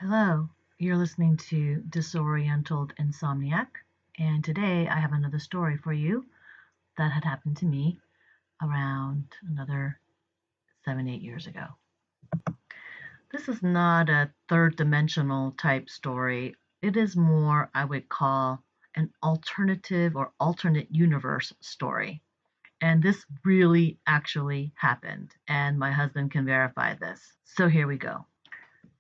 Hello, you're listening to Disoriental Insomniac, and today I have another story for you that had happened to me around another 7, 8 years ago. This is not a third dimensional type story. It is more, I would call, an alternative or alternate universe story. And this really actually happened, and my husband can verify this. So here we go.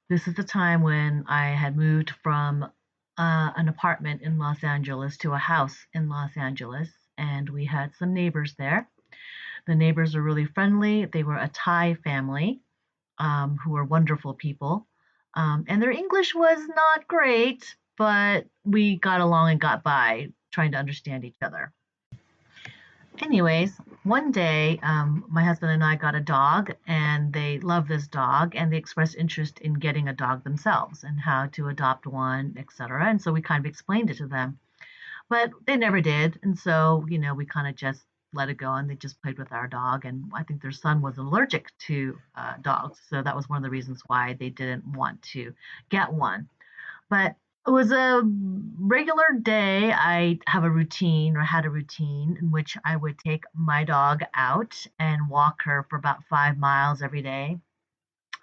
This is the time when I had moved from an apartment in Los Angeles to a house in Los Angeles, and we had some neighbors there. The neighbors were really friendly. They were a Thai family who were wonderful people. And their English was not great, but we got along and got by trying to understand each other. Anyways, one day, my husband and I got a dog, and they love this dog, and they expressed interest in getting a dog themselves and how to adopt one, etc. And so we kind of explained it to them, but they never did. And so, we kind of just let it go, and they just played with our dog. And I think their son was allergic to dogs, so that was one of the reasons why they didn't want to get one. But it was a regular day. I have a routine or had a routine in which I would take my dog out and walk her for about 5 miles every day.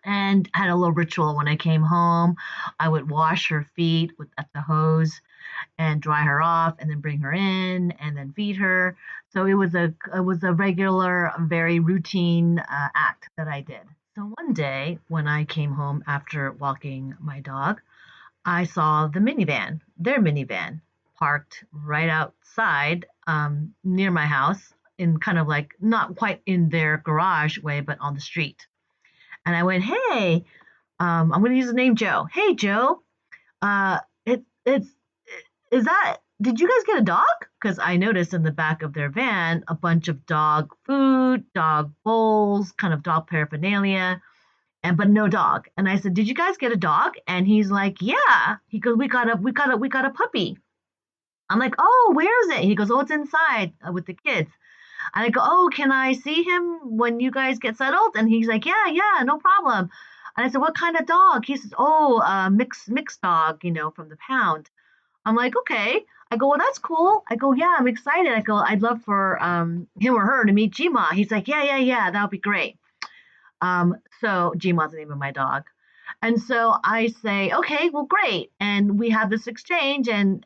And had a little ritual when I came home. I would wash her feet at the hose and dry her off and then bring her in and then feed her. So it was a regular, very routine act that I did. So one day when I came home after walking my dog, I saw their minivan, parked right outside near my house in kind of like not quite in their garage way, but on the street. And I went, hey, I'm going to use the name Joe. Hey, Joe, uh, it's is that? Did you guys get a dog? Because I noticed in the back of their van a bunch of dog food, dog bowls, kind of dog paraphernalia, and but no dog. And I said, "Did you guys get a dog?" And he's like, "Yeah." He goes, "We got a puppy." I'm like, "Oh, where is it?" He goes, "Oh, it's inside with the kids." And I go, "Oh, can I see him when you guys get settled?" And he's like, "Yeah, yeah, no problem." And I said, "What kind of dog?" He says, "Oh, mixed dog, from the pound." I'm like, "Okay." I go, "Well, that's cool." I go, "Yeah, I'm excited." I go, "I'd love for him or her to meet Jima." He's like, "Yeah, yeah, yeah, that'll be great." So Gma's the name of my dog. And so I say, okay, well, great. And we have this exchange, and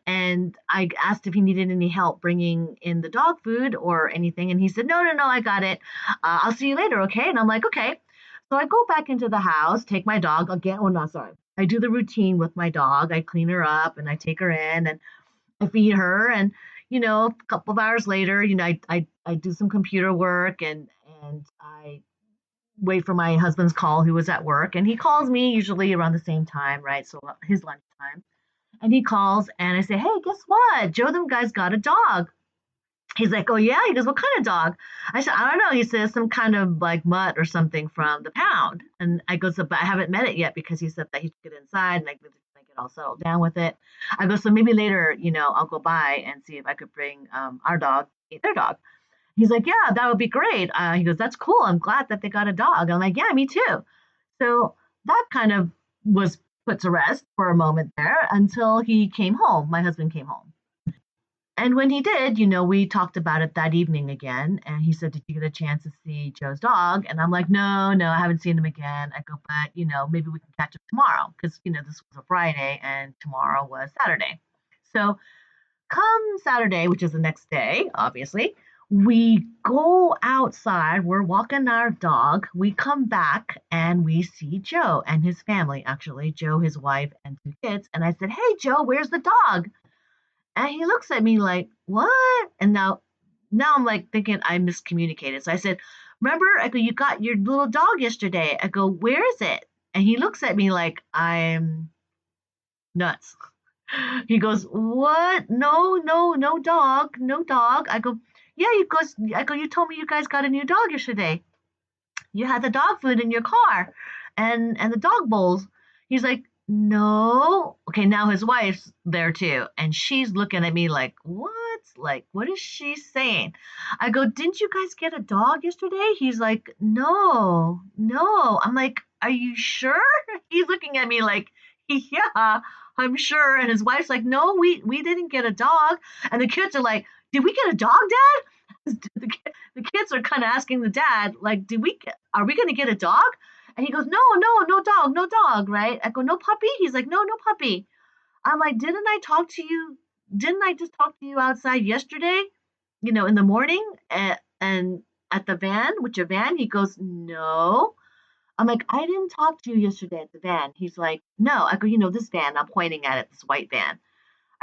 I asked if he needed any help bringing in the dog food or anything, and he said, no, no, no, I got it. I'll see you later, okay? And I'm like, okay. So I go back into the house, take my dog again. Oh no, sorry. I do the routine with my dog. I clean her up and I take her in and I feed her. And a couple of hours later, I do some computer work and I wait for my husband's call who was at work, and he calls me usually around the same time, right? So his lunchtime. And he calls and I say, "Hey, guess what? Joe, them guys got a dog." He's like, "Oh yeah?" He goes, "What kind of dog?" I said, "I don't know." He says, "Some kind of like mutt or something from the pound." And I go, "So, but I haven't met it yet because he said that he took it inside and like get all settled down with it." I go, "So maybe later, I'll go by and see if I could bring our dog, their dog." He's like, "Yeah, that would be great." He goes, "That's cool. I'm glad that they got a dog." I'm like, "Yeah, me too." So that kind of was put to rest for a moment there until he came home. My husband came home. And when he did, we talked about it that evening again. And he said, "Did you get a chance to see Joe's dog?" And I'm like, "No, no, I haven't seen him again." I go, "But, maybe we can catch up tomorrow." Because, this was a Friday and tomorrow was Saturday. So come Saturday, which is the next day, obviously, we go outside. We're walking our dog. We come back and we see Joe and his family, actually, Joe, his wife, and two kids. And I said, "Hey, Joe, where's the dog?" And he looks at me like, "What?" And now I'm like thinking I miscommunicated. So I said, "Remember, I go, you got your little dog yesterday." I go, "Where is it?" And he looks at me like I'm nuts. He goes, "What? No, no, no dog, no dog." I go, "Yeah." I go, "You told me you guys got a new dog yesterday. You had the dog food in your car and the dog bowls." He's like, "No." Okay, now his wife's there too, and she's looking at me like, "What? Like, what is she saying?" I go, "Didn't you guys get a dog yesterday?" He's like, "No, no." I'm like, "Are you sure?" He's looking at me like Yeah, I'm sure. And his wife's like, no, we didn't get a dog. And the kids are like, did we get a dog, Dad? The kids are kind of asking the dad, like, are we going to get a dog? And he goes, no, no, no dog, no dog, right? I go, no puppy? He's like, no, no puppy. I'm like, didn't I talk to you? Didn't I just talk to you outside yesterday, in the morning and at the van, with your van? He goes, no. I'm like, I didn't talk to you yesterday at the van. He's like, no. I go, this van, I'm pointing at it, this white van.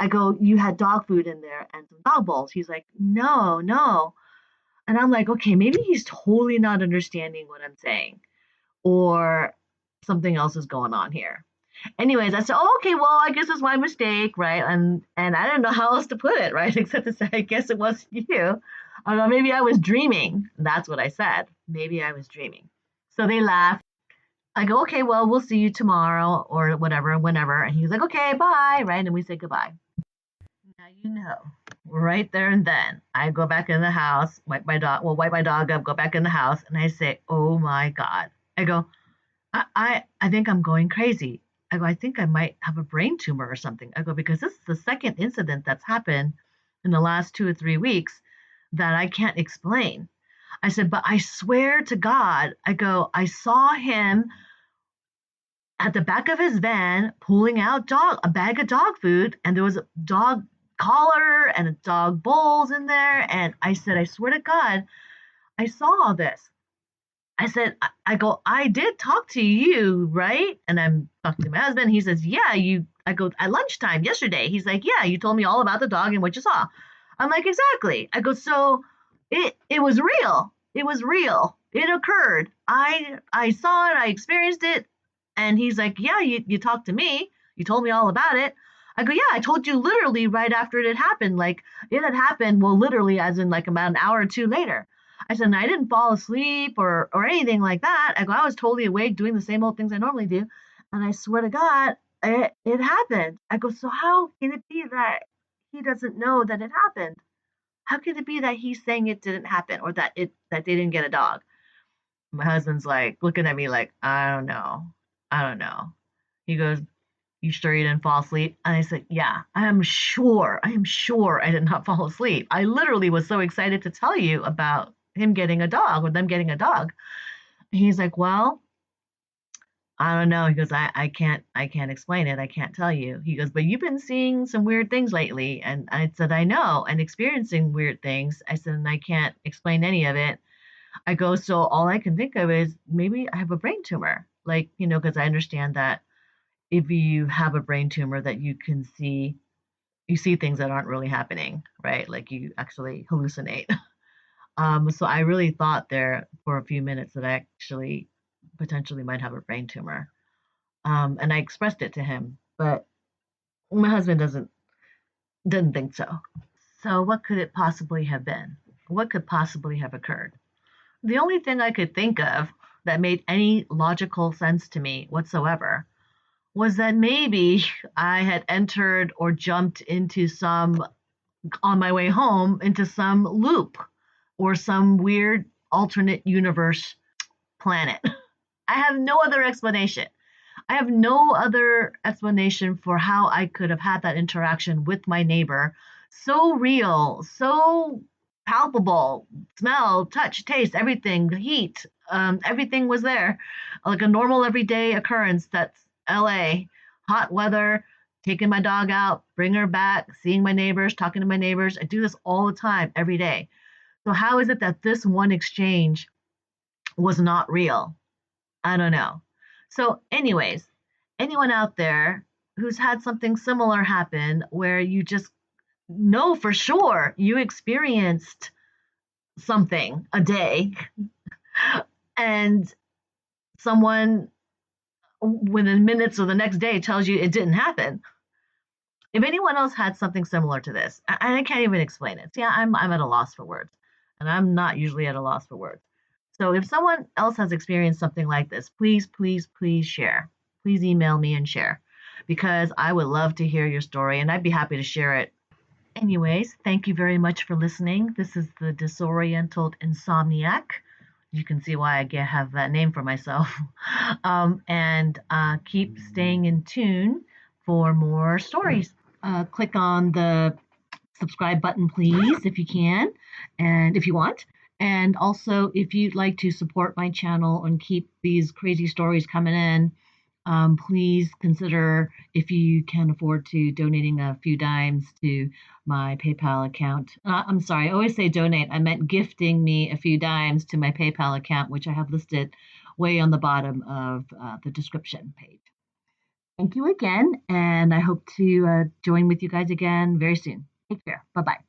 I go, you had dog food in there and some dog bowls. He's like, no, no. And I'm like, okay, maybe he's totally not understanding what I'm saying, or something else is going on here. Anyways, I said, oh, okay, well, I guess it's my mistake, right? And I didn't know how else to put it, right? Except to say, I guess it was you. I don't know, maybe I was dreaming. That's what I said. Maybe I was dreaming. So they laughed. I go, okay, well, we'll see you tomorrow or whatever, whenever. And he's like, okay, bye, right? And we say goodbye. Now right there and then, I go back in the house, wipe my dog up, go back in the house, and I say, oh my God. I go, I think I'm going crazy. I go, I think I might have a brain tumor or something. I go, because this is the second incident that's happened in the last 2 or 3 weeks that I can't explain. I said, but I swear to God, I go, I saw him at the back of his van pulling out a bag of dog food, and there was a dog collar and a dog bowls in there. And I said, I swear to God, I saw all this. I said, I go, I did talk to you, right? And I'm talking to my husband. He says, yeah, I go, at lunchtime yesterday. He's like, yeah, you told me all about the dog and what you saw. I'm like, exactly. I go, so it was real. It was real. It occurred. I saw it. I experienced it. And he's like, yeah, you talked to me. You told me all about it. I go, yeah, I told you literally right after it had happened. Like, it had happened, well, literally, as in like about an hour or two later. I said, and I didn't fall asleep or anything like that. I go, I was totally awake doing the same old things I normally do. And I swear to God, it happened. I go, so how can it be that he doesn't know that it happened? How can it be that he's saying it didn't happen, or that they didn't get a dog? My husband's like looking at me like, I don't know. I don't know. He goes, you sure you didn't fall asleep? And I said, yeah, I am sure. I am sure I did not fall asleep. I literally was so excited to tell you about him getting a dog, or them getting a dog. He's like, well, I don't know. He goes, I can't explain it. I can't tell you. He goes, but you've been seeing some weird things lately. And I said, I know, and experiencing weird things. I said, and I can't explain any of it. I go, so all I can think of is maybe I have a brain tumor. Like, because I understand that if you have a brain tumor, that you see things that aren't really happening, right? Like, you actually hallucinate. So I really thought there for a few minutes that I actually potentially might have a brain tumor. And I expressed it to him, but my husband didn't think so. So what could it possibly have been? What could possibly have occurred? The only thing I could think of that made any logical sense to me whatsoever was that maybe I had entered or jumped on my way home, into some loop or some weird alternate universe planet. I have no other explanation. I have no other explanation for how I could have had that interaction with my neighbor. So real, so palpable, smell, touch, taste, everything, heat, everything was there. Like a normal everyday occurrence that's LA, hot weather, taking my dog out, bring her back, seeing my neighbors, talking to my neighbors. I do this all the time, every day. So how is it that this one exchange was not real? I don't know. So, anyways, anyone out there who's had something similar happen, where you just know for sure you experienced something a day, and someone within minutes or the next day tells you it didn't happen. If anyone else had something similar to this, I can't even explain it. See, I'm at a loss for words, and I'm not usually at a loss for words. So if someone else has experienced something like this, please, please, please share. Please email me and share, because I would love to hear your story, and I'd be happy to share it. Anyways, thank you very much for listening. This is the Disoriental Insomniac. You can see why I have that name for myself. And keep staying in tune for more stories. Click on the subscribe button, please, if you can, and if you want. And also, if you'd like to support my channel and keep these crazy stories coming in, please consider, if you can afford to, donating a few dimes to my PayPal account. I'm sorry, I always say donate. I meant gifting me a few dimes to my PayPal account, which I have listed way on the bottom of the description page. Thank you again, and I hope to join with you guys again very soon. Take care. Bye bye.